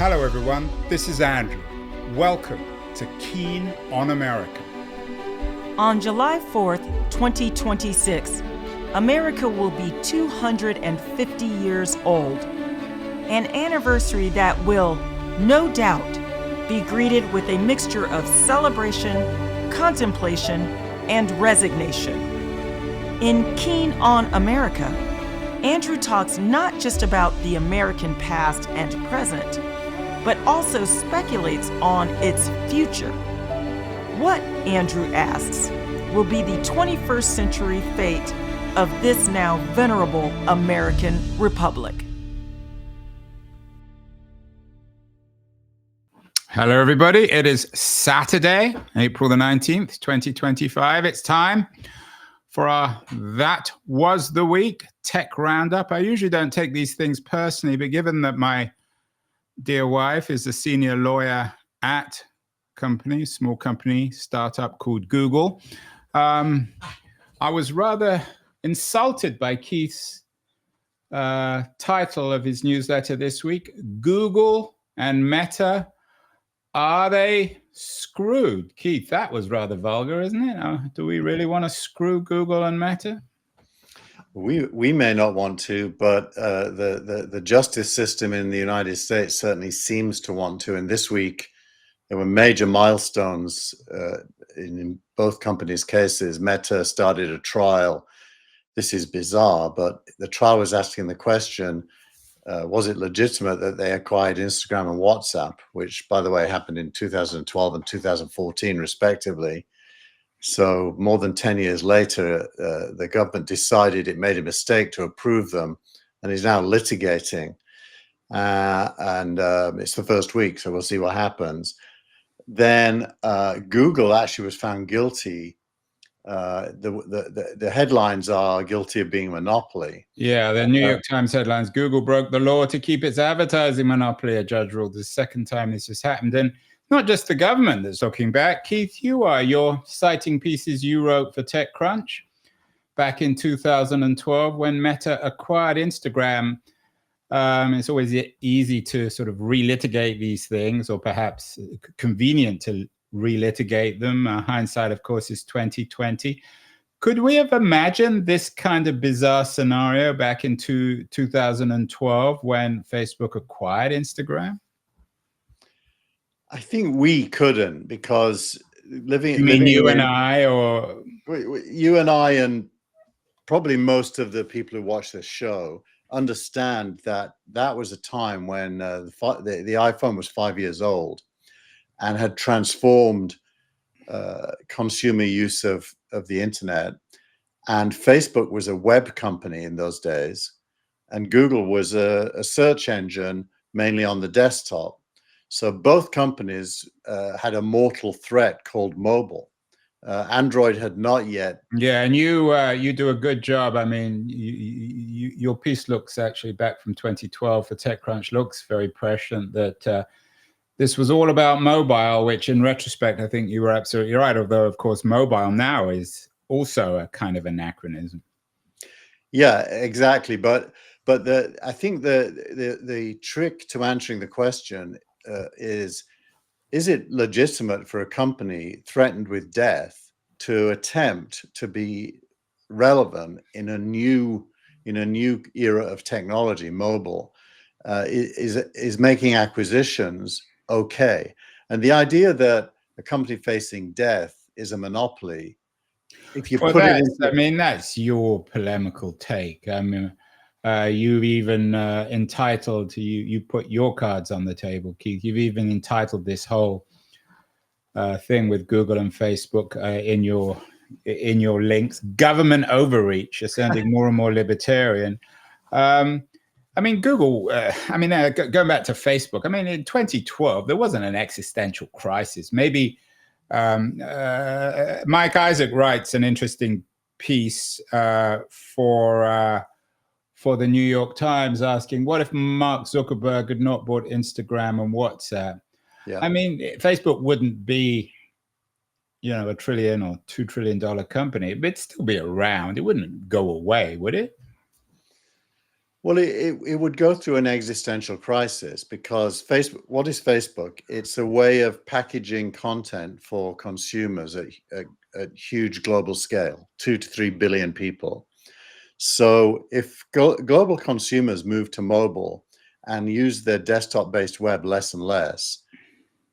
Hello everyone, this is Andrew. Welcome to Keen on America. On July 4th, 2026, America will be 250 years old. An anniversary that will, no doubt, be greeted with a mixture of celebration, contemplation, and resignation. In Keen on America, Andrew talks not just about the American past and present, but also speculates on its future. What, Andrew asks, will be the 21st century fate of this now venerable American republic? Hello everybody, it is Saturday, April the 19th, 2025. It's time for our That Was the Week Tech Roundup. I usually don't take these things personally, but given that my dear wife is a senior lawyer at small company, startup called Google, I was rather insulted by Keith's title of his newsletter this week. Google and Meta, are they screwed? Keith, that was rather vulgar, isn't it? Do we really want to screw Google and Meta? We may not want to, but the justice system in the United States certainly seems to want to. And this week, there were major milestones in both companies' cases. Meta started a trial. This is bizarre, but the trial was asking the question, was it legitimate that they acquired Instagram and WhatsApp, which, by the way, happened in 2012 and 2014, respectively. So more than 10 years later, the government decided it made a mistake to approve them and is now litigating. It's the first week, so we'll see what happens. Then Google actually was found guilty. The headlines are guilty of being a monopoly. Yeah, the New York Times headlines, Google broke the law to keep its advertising monopoly, a judge ruled. The second time this has happened. And not just the government that's looking back. Keith, you're citing pieces you wrote for TechCrunch back in 2012 when Meta acquired Instagram. It's always easy to sort of relitigate these things, or perhaps convenient to relitigate them. Hindsight, of course, is 2020. Could we have imagined this kind of bizarre scenario back in 2012 when Facebook acquired Instagram? I think we couldn't, because you and I, or you and I, and probably most of the people who watch this show understand that that was a time when the iPhone was 5 years old and had transformed consumer use of the internet. And Facebook was a web company in those days, and Google was a search engine mainly on the desktop. So both companies had a mortal threat called mobile. Android had not yet. Yeah, and you do a good job. I mean, your piece looks actually back from 2012 for TechCrunch looks very prescient that this was all about mobile, which in retrospect, I think you were absolutely right. Although, of course, mobile now is also a kind of anachronism. Yeah, exactly. But I think the trick to answering the question is it legitimate for a company threatened with death to attempt to be relevant in a new era of technology, mobile? Is making acquisitions okay? And the idea that a company facing death is a monopoly, if you put it into, I mean, that's your polemical take. I mean, you've even entitled, you put your cards on the table, Keith. You've even entitled this whole thing with Google and Facebook in your links, government overreach. You're sounding more and more libertarian. I mean, Google, going back to Facebook, I mean, in 2012, there wasn't an existential crisis. Maybe Mike Isaac writes an interesting piece for the New York Times asking, what if Mark Zuckerberg had not bought Instagram and WhatsApp? Yeah. I mean, Facebook wouldn't be, a $1 trillion or $2 trillion company. It'd still be around. It wouldn't go away, would it? Well, it would go through an existential crisis because Facebook, what is Facebook? It's a way of packaging content for consumers at huge global scale, 2 to 3 billion people. So if global consumers move to mobile and use their desktop-based web less and less,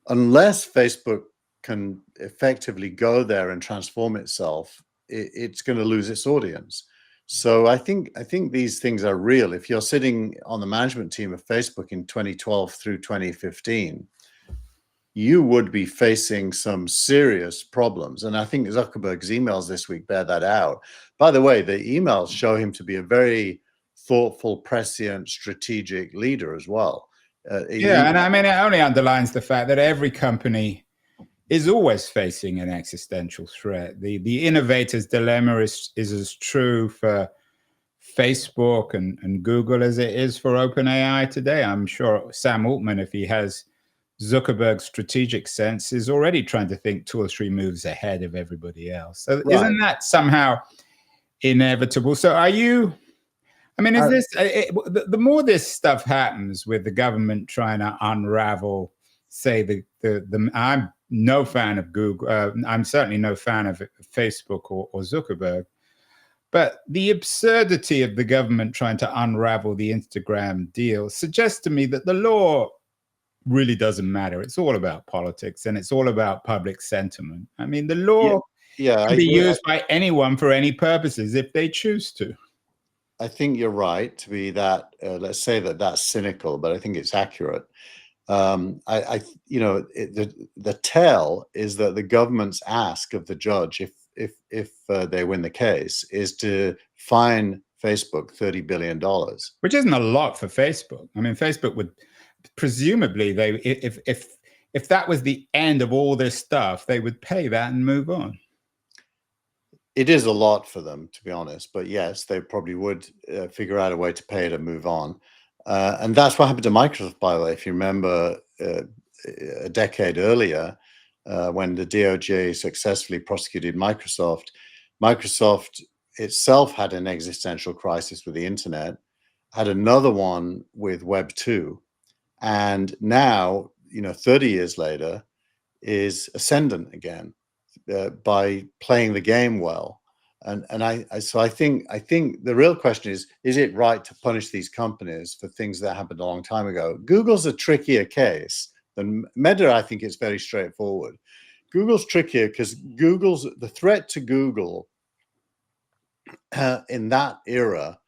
unless Facebook can effectively go there and transform itself, it's going to lose its audience. So I think these things are real. If you're sitting on the management team of Facebook in 2012 through 2015, you would be facing some serious problems. And I think Zuckerberg's emails this week bear that out. By the way, the emails show him to be a very thoughtful, prescient, strategic leader as well. Yeah, and I mean, it only underlines the fact that every company is always facing an existential threat. The innovator's dilemma is as true for Facebook and Google as it is for OpenAI today. I'm sure Sam Altman, if he has Zuckerberg's strategic sense, is already trying to think 2 or 3 moves ahead of everybody else. So Right. isn't that somehow inevitable? So are you, I mean, is this, the more this stuff happens with the government trying to unravel, say, I'm no fan of Google. I'm certainly no fan of Facebook or Zuckerberg. But the absurdity of the government trying to unravel the Instagram deal suggests to me that the law really doesn't matter. It's all about politics and it's all about public sentiment. I mean, the law can be used by anyone for any purposes if they choose to. I think you're right to be that, let's say that's cynical, but I think it's accurate. The tell is that the government's ask of the judge, if they win the case, is to fine Facebook $30 billion, which isn't a lot for Facebook. I mean, Facebook would presumably if that was the end of all this stuff, they would pay that and move on. It is a lot for them, to be honest, but yes, they probably would figure out a way to pay it and move on. And that's what happened to Microsoft, by the way. If you remember a decade earlier, when the DOJ successfully prosecuted Microsoft, Microsoft itself had an existential crisis with the internet, had another one with Web 2, and now, 30 years later, is ascendant again by playing the game well. And I think the real question is it right to punish these companies for things that happened a long time ago? Google's a trickier case than Meta. I think it's very straightforward. Google's trickier because the threat to Google in that era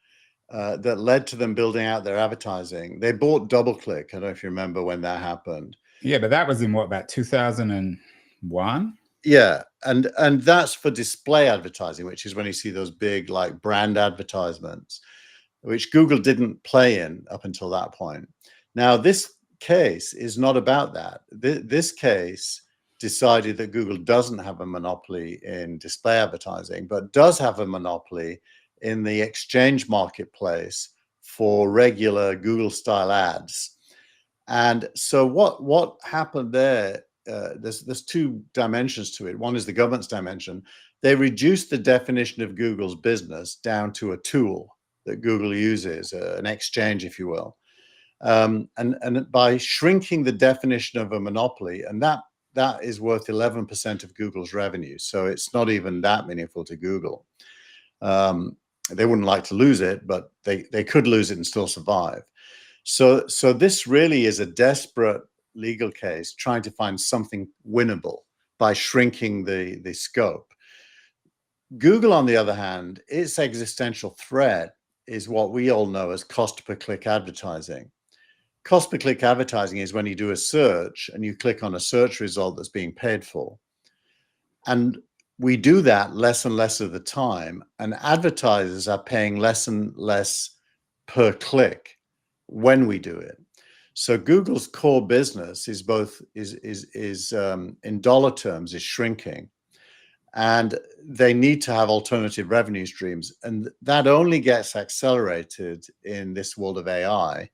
that led to them building out their advertising. They bought DoubleClick. I don't know if you remember when that happened. Yeah, but that was in what, about 2001? Yeah, and that's for display advertising, which is when you see those big like brand advertisements, which Google didn't play in up until that point. Now, this case is not about that. This case decided that Google doesn't have a monopoly in display advertising, but does have a monopoly in the exchange marketplace for regular Google-style ads. And so what happened there? There's 2 dimensions to it. One is the government's dimension. They reduced the definition of Google's business down to a tool that Google uses, an exchange, if you will. And by shrinking the definition of a monopoly, and that is worth 11% of Google's revenue. So it's not even that meaningful to Google. They wouldn't like to lose it, but they could lose it and still survive. So this really is a desperate legal case trying to find something winnable by shrinking the scope. Google, on the other hand, its existential threat is what we all know as cost per click advertising. Cost per click advertising is when you do a search and you click on a search result that's being paid for. And we do that less and less of the time, and advertisers are paying less and less per click when we do it. So Google's core business is in dollar terms is shrinking, and they need to have alternative revenue streams, and that only gets accelerated in this world of AI,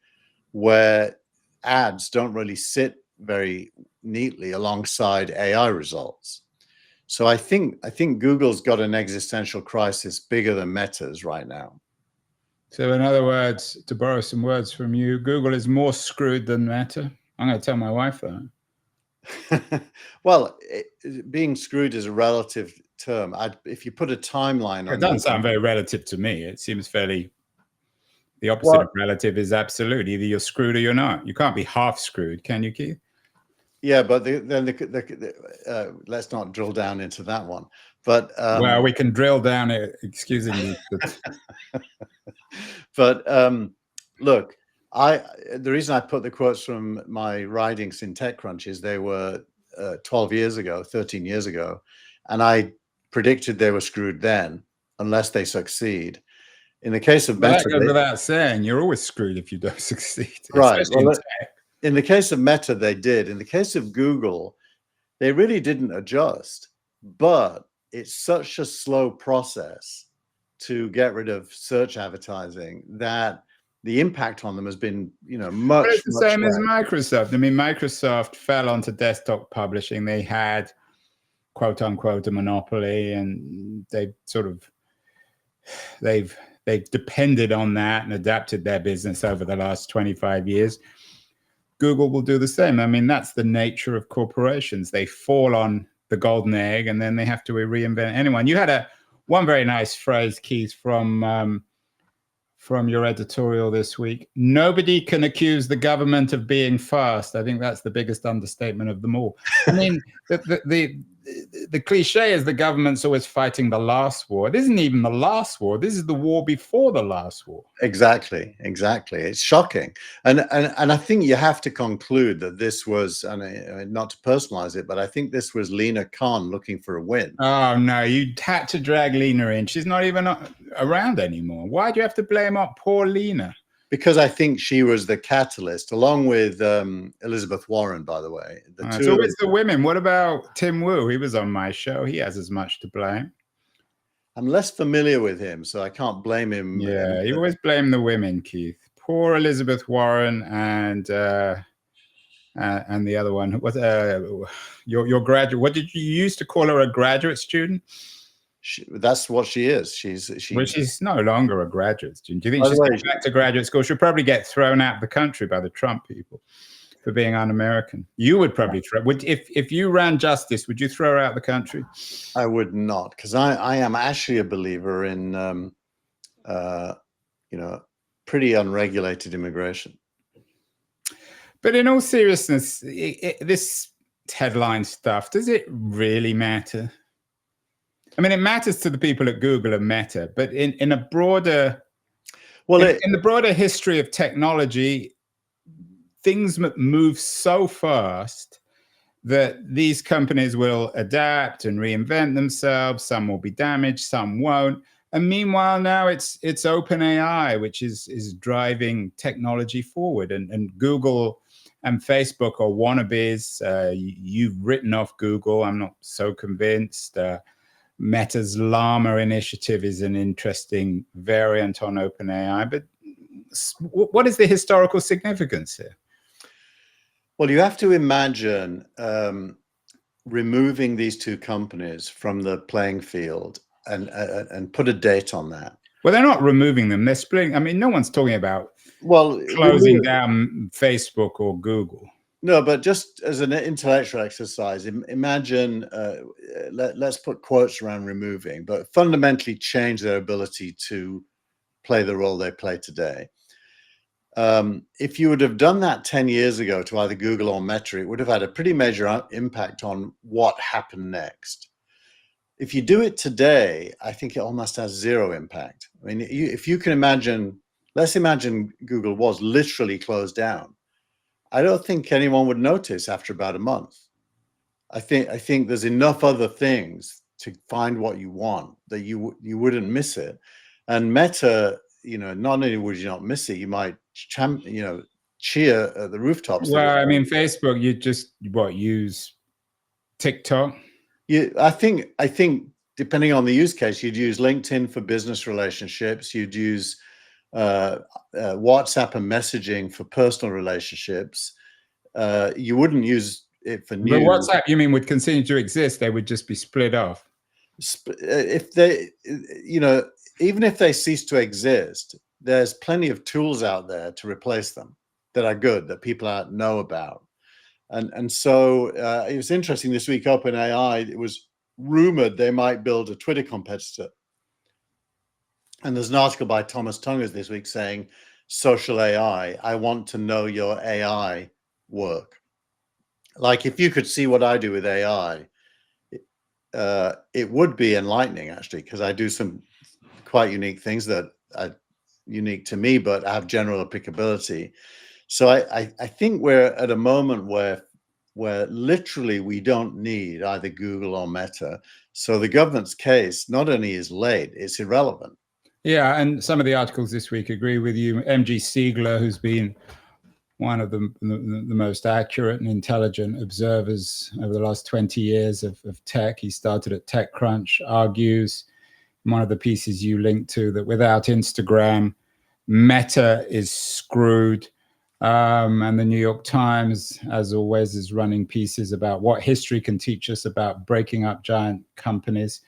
where ads don't really sit very neatly alongside AI results. So I think Google's got an existential crisis bigger than Meta's right now. So in other words, to borrow some words from you, Google is more screwed than Meta. I'm going to tell my wife that. Well, being screwed is a relative term. If you put a timeline on it doesn't sound very relative to me. It seems fairly the opposite of relative is absolute. Either you're screwed or you're not. You can't be half screwed, can you, Keith? Yeah, but let's not drill down into that one. But well, we can drill down it. Excusing me. But look, the reason I put the quotes from my writings in TechCrunch is they were 12 years ago, 13 years ago, and I predicted they were screwed then, unless they succeed. In the case of Meta, that goes without saying, you're always screwed if you don't succeed. Right. Well, in the case of Meta, they did. In the case of Google, they really didn't adjust, but it's such a slow process to get rid of search advertising that the impact on them has been, much. But it's the same as Microsoft. I mean, Microsoft fell onto desktop publishing. They had, quote unquote, a monopoly, and they've depended on that and adapted their business over the last 25 years. Google will do the same. I mean, that's the nature of corporations. They fall on the golden egg, and then they have to reinvent anyone. You had one very nice phrase, Keith, from your editorial this week. Nobody can accuse the government of being fast. I think that's the biggest understatement of them all. I mean, the cliche is the government's always fighting the last war. It isn't even the last war. This is the war before the last war. Exactly. It's shocking. And I think you have to conclude that this was, and not to personalize it, but I think this was Lena Khan looking for a win. Oh, no, you had to drag Lena in. She's not even around anymore. Why do you have to blame up poor Lena? Because I think she was the catalyst, along with Elizabeth Warren, by the way. So it's the women. What about Tim Wu? He was on my show. He has as much to blame. I'm less familiar with him, so I can't blame him. Yeah, you always blame the women, Keith. Poor Elizabeth Warren and the other one. What your graduate? What did you used to call her? A graduate student? That's what she is. She's no longer a graduate student. Do you think she's going back to graduate school? She'll probably get thrown out of the country by the Trump people for being un-American. You would probably if you ran justice, would you throw her out of the country? I would not, because I am actually a believer in pretty unregulated immigration. But in all seriousness, this headline stuff, does it really matter? I mean, it matters to the people at Google and Meta, but in a broader, in the broader history of technology, things move so fast that these companies will adapt and reinvent themselves. Some will be damaged, some won't. And meanwhile, now it's OpenAI, which is driving technology forward. And Google and Facebook are wannabes. You've written off Google. I'm not so convinced. Meta's Llama initiative is an interesting variant on OpenAI. But what is the historical significance here? Well, you have to imagine removing these two companies from the playing field and put a date on that. Well, they're not removing them. They're splitting. I mean, no one's talking about closing down Facebook or Google. No, but just as an intellectual exercise, imagine, let's put quotes around removing, but fundamentally change their ability to play the role they play today. If you would have done that 10 years ago to either Google or Meta, it would have had a pretty major impact on what happened next. If you do it today, I think it almost has zero impact. I mean, if you can imagine, let's imagine Google was literally closed down. I don't think anyone would notice after about a month. I think there's enough other things to find what you want that you wouldn't miss it. And Meta, not only would you not miss it, you might cheer at the rooftops. Well, I mean, Facebook, you just use TikTok. I think depending on the use case, you'd use LinkedIn for business relationships. You'd use WhatsApp and messaging for personal relationships. You wouldn't use it for news. But WhatsApp, you mean, would continue to exist? They would just be split off. If they, even if they cease to exist, there's plenty of tools out there to replace them that are good, that people know about. And so it was interesting this week, OpenAI, it was rumored they might build a Twitter competitor. And there's an article by Thomas Tungers this week saying, social AI, I want to know your AI work. Like, if you could see what I do with AI, it would be enlightening, actually, because I do some quite unique things that are unique to me, but have general applicability. So I think we're at a moment where literally we don't need either Google or Meta. So the government's case not only is late, it's irrelevant. Yeah, and some of the articles this week agree with you. MG Siegler, who's been one of the most accurate and intelligent observers over the last 20 years of tech, he started at TechCrunch, argues in one of the pieces you linked to that without Instagram, Meta is screwed. And the New York Times, as always, is running pieces about what history can teach us about breaking up giant companies.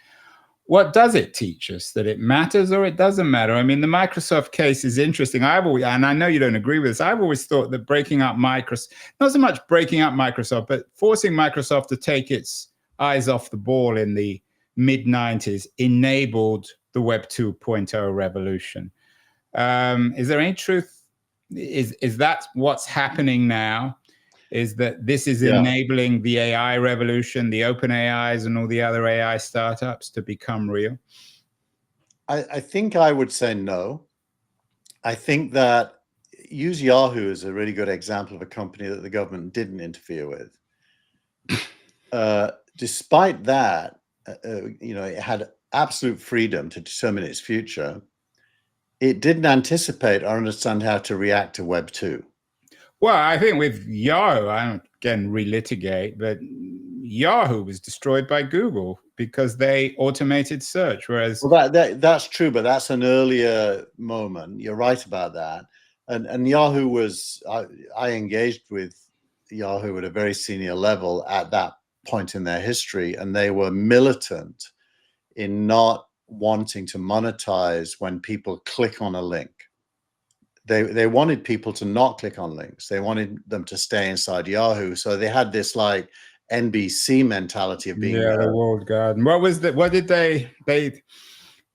What does it teach us? That it matters or it doesn't matter? I mean, the Microsoft case is interesting. And I know you don't agree with this, I've always thought that breaking up Microsoft, not so much breaking up Microsoft, but forcing Microsoft to take its eyes off the ball in the mid-90s enabled the Web 2.0 revolution. Is there any truth? Is that what's happening now? Is that this is enabling the AI revolution, the open AIs and all the other AI startups to become real? I think I would say no. I think that use Yahoo as a really good example of a company that the government didn't interfere with. Despite that, it had absolute freedom to determine its future. It didn't anticipate or understand how to react to Web 2. Well, I think with Yahoo, I don't again relitigate, but Yahoo was destroyed by Google because they automated search. Whereas, well, that's true, but that's an earlier moment. You're right about that. And Yahoo was, I engaged with Yahoo at a very senior level at that point in their history, and they were militant in not wanting to monetize when people click on a link. They wanted people to not click on links. They wanted them to stay inside Yahoo. So they had this like NBC mentality of being the walled garden. What was that? What did they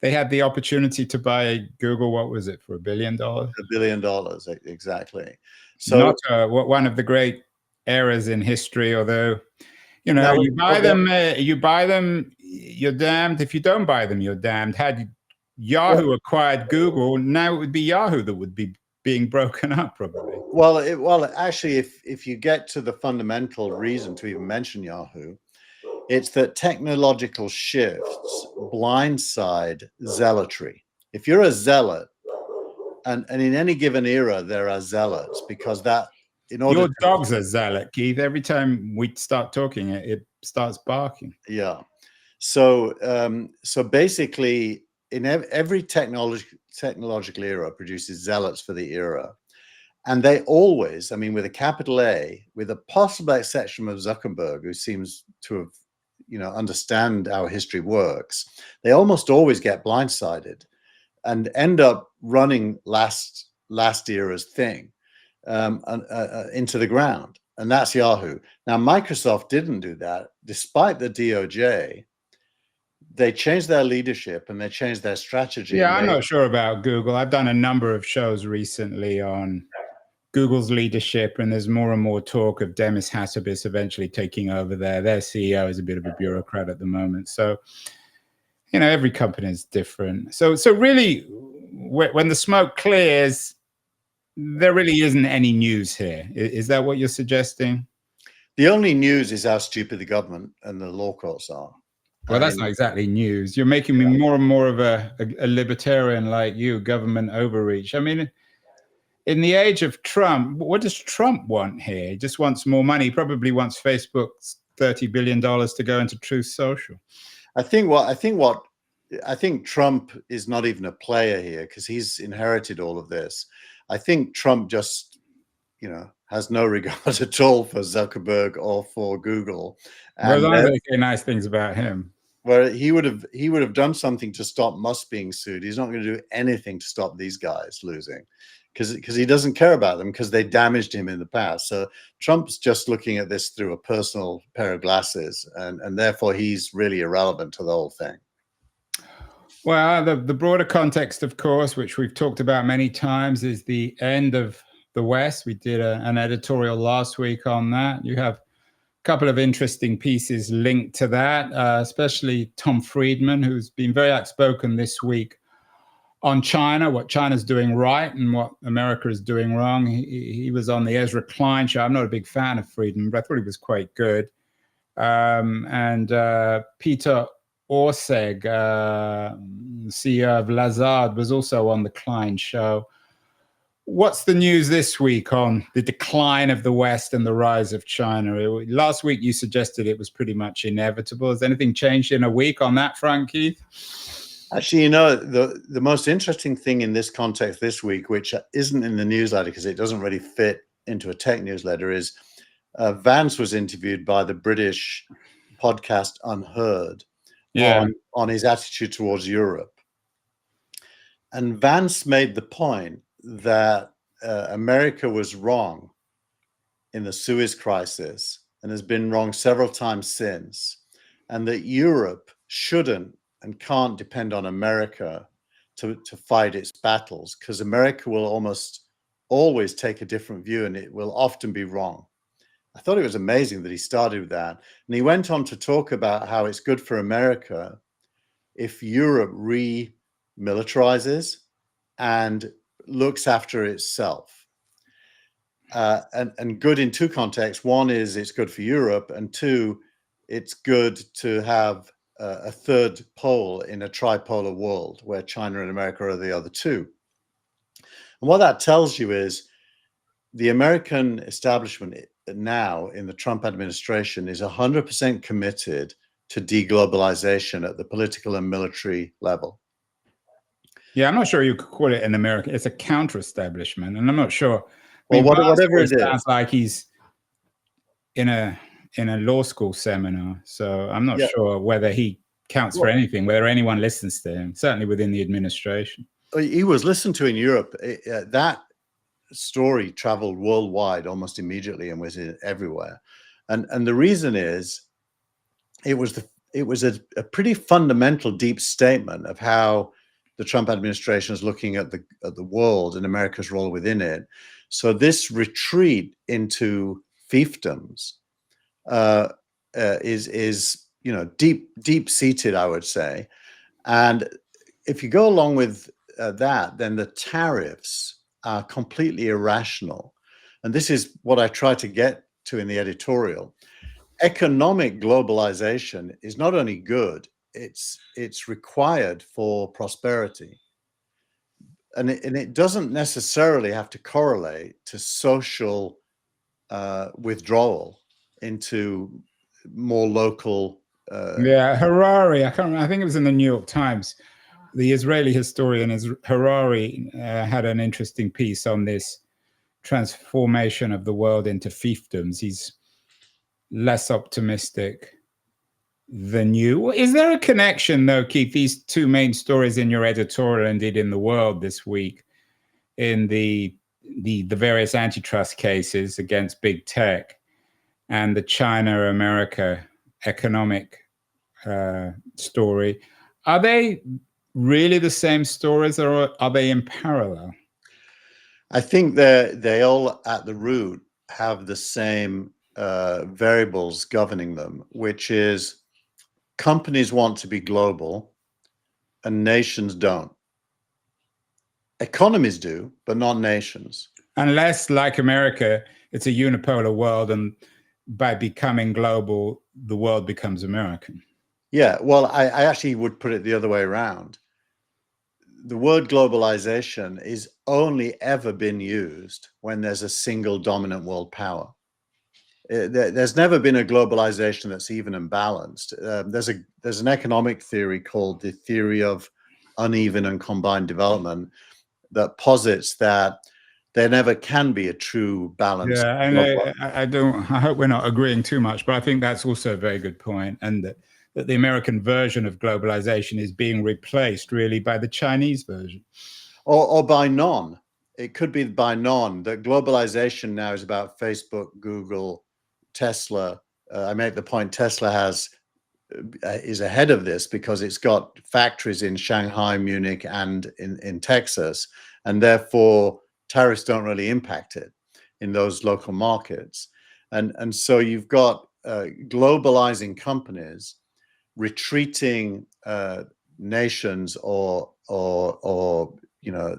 had the opportunity to buy Google? What was it, for $1 billion? $1 billion, exactly. So not one of the great errors in history, although you buy them, you're damned. If you don't buy them, you're damned. Had Yahoo acquired Google, now it would be Yahoo that would be being broken up, probably. Well, actually, if you get to the fundamental reason to even mention Yahoo, it's that technological shifts blindside zealotry. If you're a zealot, and in any given era there are zealots, because that in order your dog's a zealot, Keith. Every time we start talking, it starts barking. Yeah. So basically, in every technological era produces zealots for the era. And they always, I mean, with a capital A, with a possible exception of Zuckerberg, who seems to have, understand how history works, they almost always get blindsided and end up running last era's thing into the ground. And that's Yahoo. Now, Microsoft didn't do that. Despite the DOJ, they changed their leadership and they changed their strategy. Yeah, I'm not sure about Google. I've done a number of shows recently on Google's leadership, and there's more and more talk of Demis Hassabis eventually taking over there. Their CEO is a bit of a bureaucrat at the moment. So, every company is different. So really, when the smoke clears, there really isn't any news here. Is that what you're suggesting? The only news is how stupid the government and the law courts are. Well, that's not exactly news. You're making me more and more of a libertarian like you, government overreach. I mean, in the age of Trump, what does Trump want here? He just wants more money. He probably wants Facebook's $30 billion to go into Truth Social. I think Trump is not even a player here because he's inherited all of this. I think Trump just, has no regard at all for Zuckerberg or for Google. Well, as long as they say nice things about him. where he would have done something to stop Musk being sued. He's not going to do anything to stop these guys losing, because he doesn't care about them, because they damaged him in the past. So Trump's just looking at this through a personal pair of glasses, and therefore he's really irrelevant to the whole thing. Well, the broader context, of course, which we've talked about many times, is the end of the West. We did an editorial last week on that. You have couple of interesting pieces linked to that, especially Tom Friedman, who's been very outspoken this week on China, what China's doing right and what America is doing wrong. He was on the Ezra Klein show. I'm not a big fan of Friedman, but I thought he was quite good. And Peter Orszag, CEO of Lazard, was also on the Klein show. What's the news this week on the decline of the West and the rise of China? Last week, you suggested it was pretty much inevitable. Has anything changed in a week on that front, Keith? Actually, the most interesting thing in this context this week, which isn't in the newsletter because it doesn't really fit into a tech newsletter, is Vance was interviewed by the British podcast Unheard on his attitude towards Europe. And Vance made the point that America was wrong in the Suez Crisis and has been wrong several times since, and that Europe shouldn't and can't depend on America to fight its battles, because America will almost always take a different view and it will often be wrong. I thought it was amazing that he started with that. And he went on to talk about how it's good for America if Europe remilitarizes and looks after itself. And good in two contexts. One is it's good for Europe, and two, it's good to have a third pole in a tripolar world where China and America are the other two. And what that tells you is the American establishment now in the Trump administration is 100% committed to deglobalization at the political and military level. Yeah, I'm not sure you could call it an American. It's a counter-establishment, and I'm not sure. Well, whatever it is, sounds like he's in a law school seminar. So I'm not sure whether he counts for anything, whether anyone listens to him. Certainly within the administration. He was listened to in Europe. That story traveled worldwide almost immediately and was everywhere. And the reason is, it was a pretty fundamental, deep statement of how the Trump administration is looking at the world and America's role within it. So this retreat into fiefdoms is deep seated, I would say. And if you go along with that, then the tariffs are completely irrational. And this is what I try to get to in the editorial. Economic globalization is not only good, it's required for prosperity. And it doesn't necessarily have to correlate to social withdrawal into more local. Harari, I can't remember, I think it was in the New York Times. The Israeli historian Harari had an interesting piece on this transformation of the world into fiefdoms. He's less optimistic than you. Is there a connection, though, Keith, these two main stories in your editorial, indeed in the World this week, in the various antitrust cases against big tech and the China-America economic story? Are they really the same stories, or are they in parallel? I think they all at the root have the same variables governing them, which is companies want to be global and nations don't. Economies do, but not nations. Unless, like America, it's a unipolar world, and by becoming global, the world becomes American. Yeah, well, I actually would put it the other way around. The word globalization is only ever been used when there's a single dominant world power. There's never been a globalization that's even and balanced. There's an economic theory called the theory of uneven and combined development that posits that there never can be a true balance. Yeah, and I hope we're not agreeing too much, but I think that's also a very good point. And that the American version of globalization is being replaced really by the Chinese version. Or by none. It could be by none, that globalization now is about Facebook, Google, Tesla. I make the point Tesla is ahead of this because it's got factories in Shanghai, Munich, and in Texas, and therefore tariffs don't really impact it in those local markets. And so you've got globalizing companies retreating nations or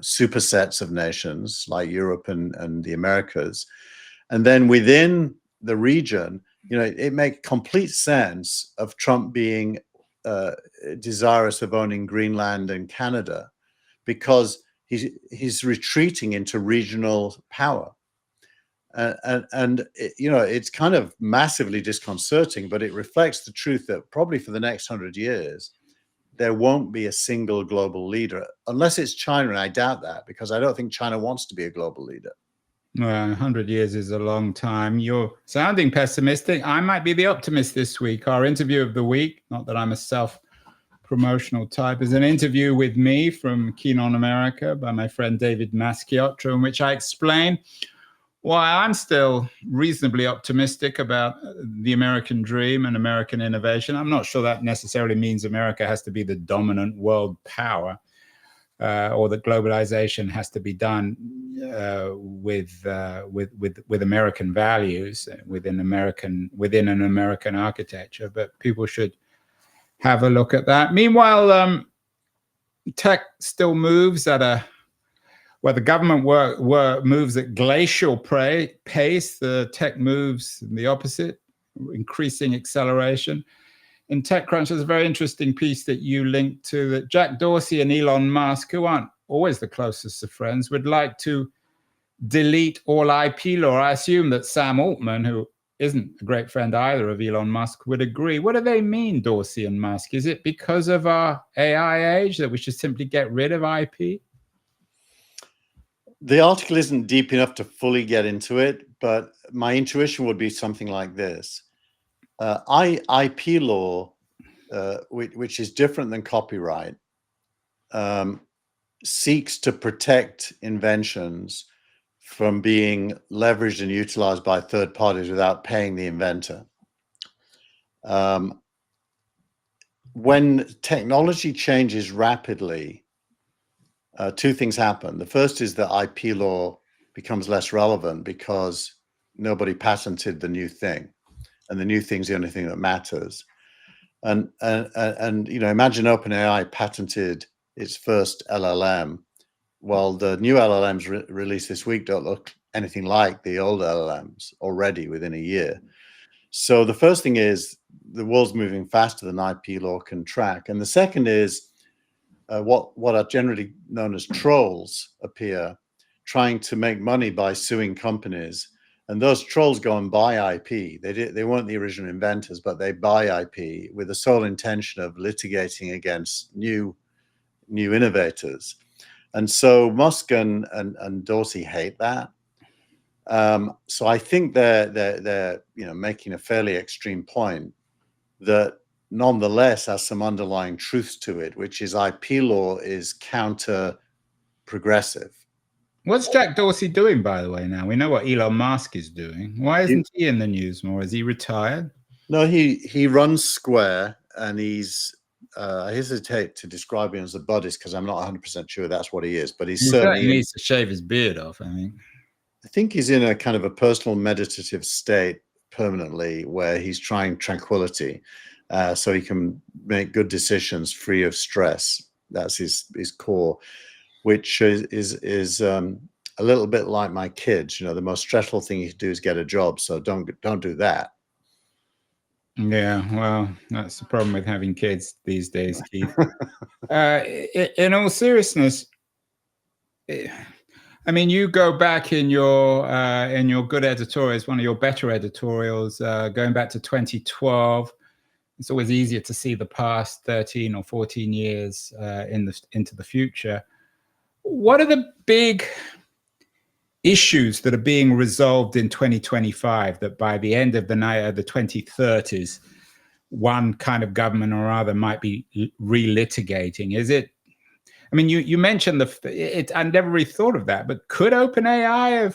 supersets of nations like Europe and the Americas, and then within the region, it makes complete sense of Trump being desirous of owning Greenland and Canada, because he's retreating into regional power. And it's kind of massively disconcerting, but it reflects the truth that probably for the next 100 years, there won't be a single global leader, unless it's China, and I doubt that, because I don't think China wants to be a global leader. Well, 100 years is a long time. You're sounding pessimistic. I might be the optimist this week. Our interview of the week, not that I'm a self-promotional type, is an interview with me from Keen on America by my friend David Maschiotto, in which I explain why I'm still reasonably optimistic about the American dream and American innovation. I'm not sure that necessarily means America has to be the dominant world power, or that globalization has to be done with American values within an American architecture. But people should have a look at that. Meanwhile, tech still moves at the government moves at glacial pace. The tech moves the opposite, increasing acceleration. In TechCrunch, there's a very interesting piece that you linked to, that Jack Dorsey and Elon Musk, who aren't always the closest of friends, would like to delete all IP law. I assume that Sam Altman, who isn't a great friend either of Elon Musk, would agree. What do they mean, Dorsey and Musk? Is it because of our AI age that we should simply get rid of IP? The article isn't deep enough to fully get into it, but my intuition would be something like this. IP law, which is different than copyright, seeks to protect inventions from being leveraged and utilized by third parties without paying the inventor. When technology changes rapidly, two things happen. The first is that IP law becomes less relevant because nobody patented the new thing, and the new thing's the only thing that matters. And imagine OpenAI patented its first LLM. Well, the new LLMs released this week don't look anything like the old LLMs already within a year. So the first thing is the world's moving faster than IP law can track. And the second is what are generally known as trolls appear, trying to make money by suing companies. And those trolls go and buy IP. They weren't the original inventors, but they buy IP with the sole intention of litigating against new innovators. And so Musk and Dorsey hate that. So I think they're making a fairly extreme point that nonetheless has some underlying truths to it, which is IP law is counter progressive. What's Jack Dorsey doing, by the way, now? We know what Elon Musk is doing. Why isn't he in the news more? Is he retired? No, he runs Square, and he's I hesitate to describe him as a Buddhist because I'm not 100% sure that's what he is, but he certainly needs to shave his beard off, I think he's in a kind of a personal meditative state permanently where he's trying tranquility so he can make good decisions free of stress. That's his core, which is a little bit like my kids. The most stressful thing you can do is get a job, so don't do that. Yeah, well, that's the problem with having kids these days, Keith. In all seriousness, I mean, you go back in your good editorials, one of your better editorials, going back to 2012. It's always easier to see the past 13 or 14 years into the future. What are the big issues that are being resolved in 2025 that by the end of the 2030s one kind of government or other might be relitigating? Is it? I mean, you mentioned I never really thought of that, but could OpenAI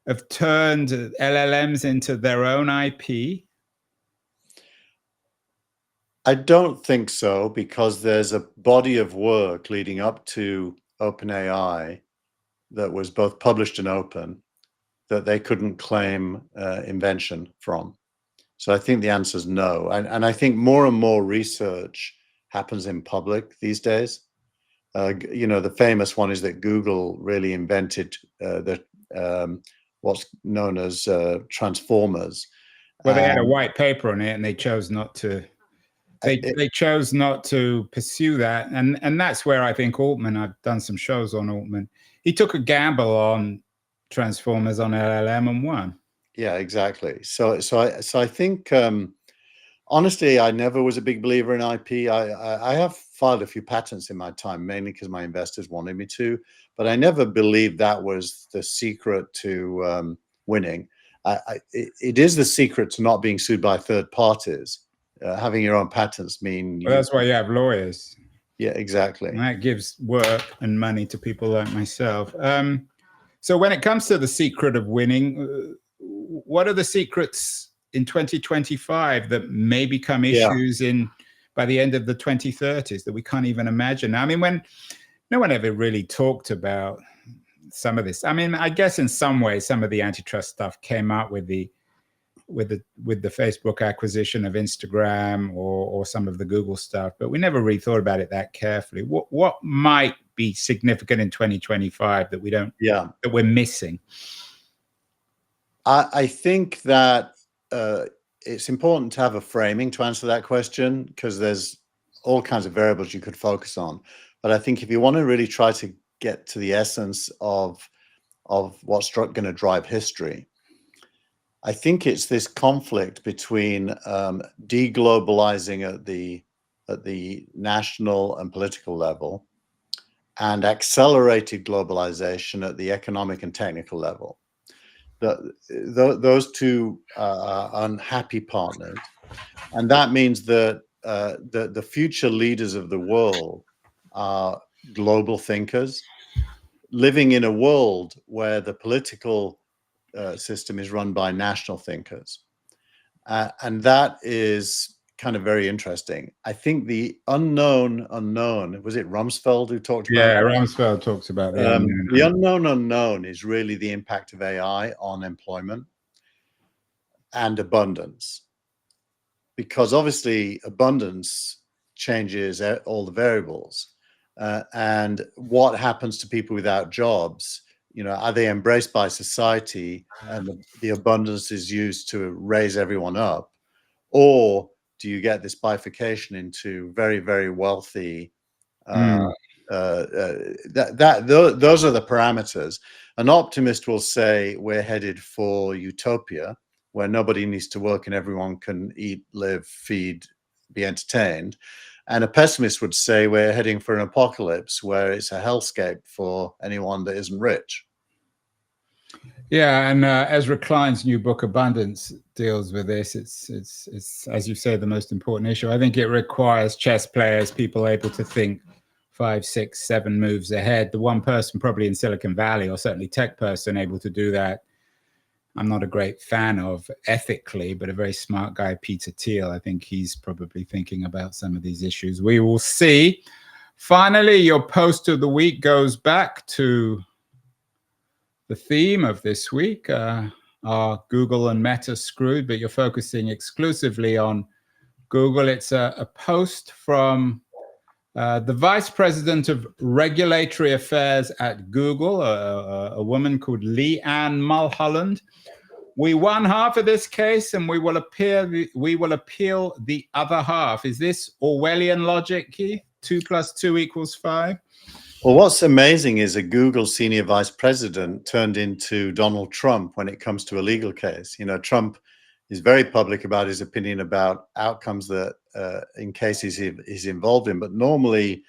have turned LLMs into their own IP? I don't think so, because there's a body of work leading up to OpenAI that was both published and open that they couldn't claim invention from. So I think the answer is no. And I think more and more research happens in public these days. The famous one is that Google really invented what's known as transformers. Well, they had a white paper on it, and they chose not to. They chose not to pursue that, and that's where I think Altman. I've done some shows on Altman. He took a gamble on transformers on LLM and won. Yeah, exactly. So I think honestly, I never was a big believer in IP. I have filed a few patents in my time, mainly because my investors wanted me to, but I never believed that was the secret to winning. It is the secret to not being sued by third parties. Having your own patents mean that's why you have lawyers. Yeah, exactly. And that gives work and money to people like myself. So when it comes to the secret of winning, what are the secrets in 2025 that may become issues by the end of the 2030s that we can't even imagine? I mean, when no one ever really talked about some of this. I mean, I guess in some ways, some of the antitrust stuff came out with the Facebook acquisition of Instagram or some of the Google stuff, but we never really thought about it that carefully. What might be significant in 2025 that that we're missing? I think that it's important to have a framing to answer that question, because there's all kinds of variables you could focus on. But I think if you want to really try to get to the essence of what's going to drive history, I think it's this conflict between deglobalizing at the national and political level and accelerated globalization at the economic and technical level. Those two are unhappy partners, and that means that the future leaders of the world are global thinkers living in a world where the political system is run by national thinkers, and that is kind of very interesting. I think the unknown, was it Rumsfeld who talked about that? Rumsfeld talks about the unknown. The unknown is really the impact of AI on employment and abundance, because obviously abundance changes all the variables, and what happens to people without jobs. Are they embraced by society and the abundance is used to raise everyone up? Or do you get this bifurcation into very, very wealthy? Those are the parameters. An optimist will say we're headed for utopia, where nobody needs to work and everyone can eat, live, feed, be entertained. And a pessimist would say we're heading for an apocalypse where it's a hellscape for anyone that isn't rich. Yeah, and Ezra Klein's new book, Abundance, deals with this. It's as you say, the most important issue. I think it requires chess players, people able to think 5, 6, 7 moves ahead. The one person probably in Silicon Valley, or certainly tech person, able to do that, I'm not a great fan of ethically, but a very smart guy, Peter Thiel. I think he's probably thinking about some of these issues. We will see. Finally, your post of the week goes back to the theme of this week. Are Google and Meta screwed? But you're focusing exclusively on Google. It's a post from the Vice President of Regulatory Affairs at Google, a woman called Leanne Mulholland. We won half of this case, and we will appeal the other half. Is this Orwellian logic, Keith? 2 + 2 = 5? Well, what's amazing is a Google senior vice president turned into Donald Trump when it comes to a legal case. Trump is very public about his opinion about outcomes that in cases he's involved in, but normally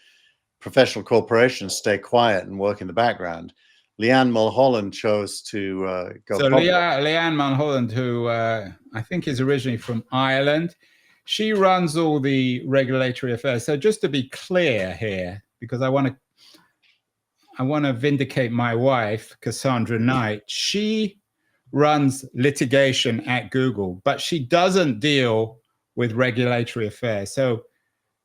professional corporations stay quiet and work in the background. Leanne Mulholland chose to go So public. Leanne Mulholland, who I think is originally from Ireland, she runs all the regulatory affairs. So just to be clear here, because I want to vindicate my wife, Cassandra Knight. She runs litigation at Google, but she doesn't deal with regulatory affairs. So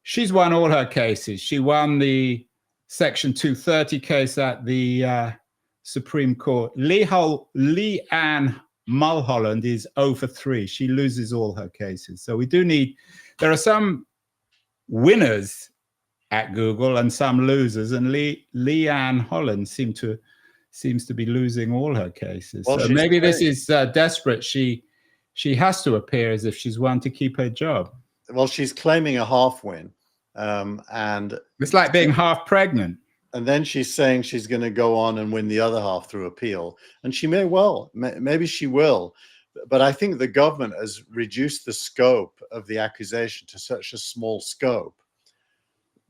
she's won all her cases. She won the Section 230 case at the Supreme Court. Leanne Mulholland is 0 for 3. She loses all her cases. So we do need, there are some winners at Google and some losers, and Leanne Holland seems to be losing all her cases. Well, so maybe this is desperate. She has to appear as if she's won to keep her job. Well, she's claiming a half win, and it's like being half pregnant. And then she's saying she's going to go on and win the other half through appeal, and she may well, maybe she will. But I think the government has reduced the scope of the accusation to such a small scope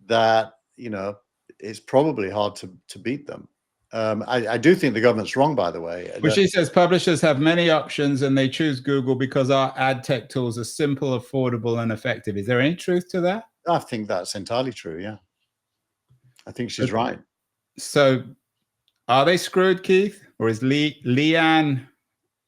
that, you know, it's probably hard to beat them. I do think the government's wrong, by the way. Well, she says publishers have many options and they choose Google because our ad tech tools are simple, affordable, and effective. Is there any truth to that? I think that's entirely true, yeah. I think she's right. So are they screwed, Keith? Or is Leanne,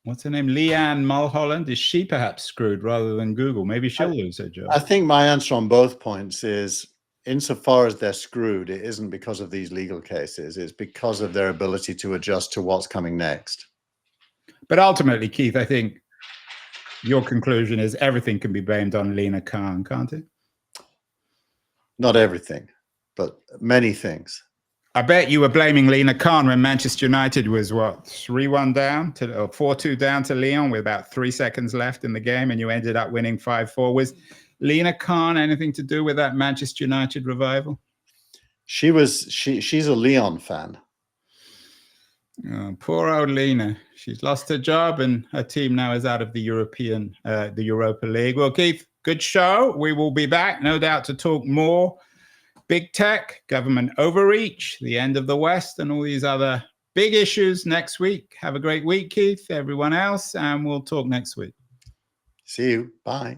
what's her name? Leanne Mulholland, is she perhaps screwed rather than Google? Maybe she'll lose her job. I think my answer on both points is, insofar as they're screwed, it isn't because of these legal cases. It's because of their ability to adjust to what's coming next. But ultimately, Keith, I think your conclusion is everything can be blamed on Lina Khan, can't it? Not everything, but many things. I bet you were blaming Lina Khan when Manchester United was, what, 3-1 down to, or 4-2 down to Lyon with about 3 seconds left in the game, and you ended up winning 5-4. Was Lina Khan anything to do with that Manchester United revival? She's a Lyon fan. Oh, poor old Lina. She's lost her job and her team now is out of the Europa League. Well, Keith, good show. We will be back, no doubt, to talk more big tech, government overreach, the end of the West, and all these other big issues next week. Have a great week, Keith, everyone else, and we'll talk next week. See you. Bye.